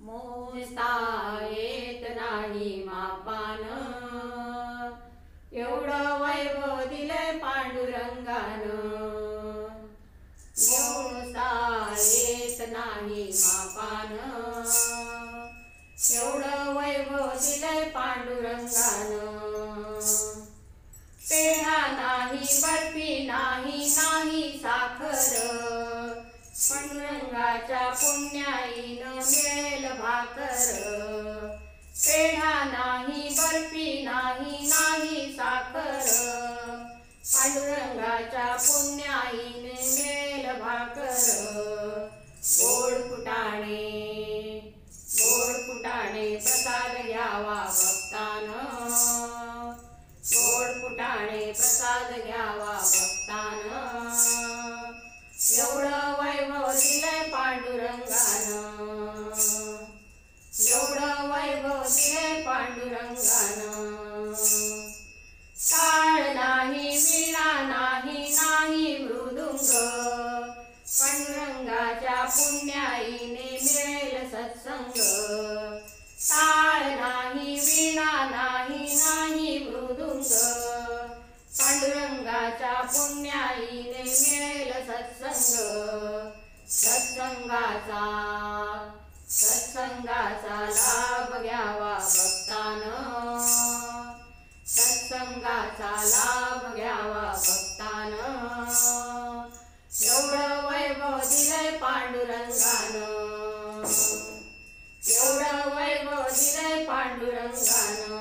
मोजता येत नाही मापान, एवढं वैभव दिलंय पांडुरंगानं. मोजता येत नाही मापान, एवढं वैभव दिलंय पांडुरंगानं. पेढा नाही, बर्फी नाही, नाही साखर, पांडुरंगाच्या पुण्याईनं मिळेल भाकर. पेढा नाही, बर्फी नाही, नाही साखर, पांडुरंगाच्या पुण्याईने मिळेल भाकर. गोड फुटाणे, गोड फुटाणे प्रसाद घ्यावा भक्तानं, गोड फुटाणे प्रसाद घ्यावा भक्तानं. एवढं वैभव दिलंय पांडुरंगानं, एवढं वैभव दिलंय पांडुरंगानं. टाळ नाही, वीणा नाही, नाही मृदुंग, पांडुरंगाच्या पुण्याईने मिळेल सत्संग. टाळ नाही, वीणा नाही, नाही मृदुंग, पांडुरंगाच्या पुण्याईने मिळेल सत्संग. सत्संगाचा, सत्संगाचा लाभ घ्यावा भक्तानं, सत्संगाचा लाभ घ्यावा भक्तानं. एवढं वैभव दिलंय पांडुरंगानं, एवढं वैभव दिलंय पांडुरंगानं.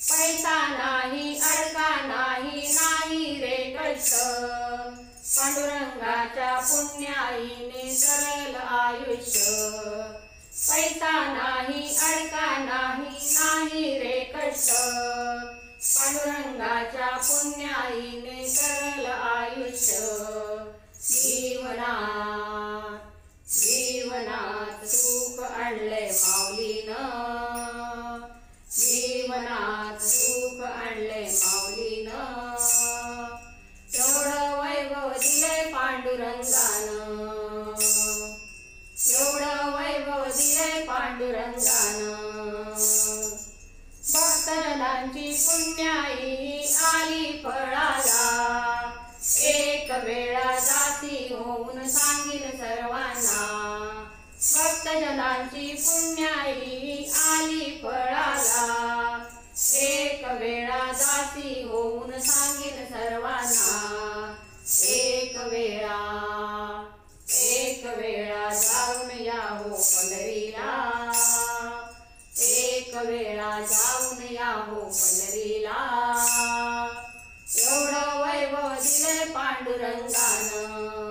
पैसा नाही, अडका नाही, नाही रे कष्ट, पांडुरंगाच्या पुण्याईने सरल आयुष्य. पैसा नाही, अडका नाही, नाही रे कष्ट, पांडुरंगाच्या पुण्याईने सरल आयुष्य. जीवनात, जीवनात सुख आणलंय माऊलीनं, जीवनात सुख आणलंय माऊलीनं. एवढं वैभव दिलंय पांडुरंगानं, एवढं वैभव दिलंय पांडुरंगानं. भक्तजनांची पुण्याई आली फळाला, एक वेळा जाती होऊन सांगीन सर्वांना. भक्तजनांची पुण्याई आली फळाला, एक वेळा जाती होऊन सांगीन सर्वांना. एक वेळा, एक वेळा जाऊन या हो पंढरीला, एक वेळा जाऊन या हो पंढरीला. एवढं वैभव दिलंय पांडुरंगानं,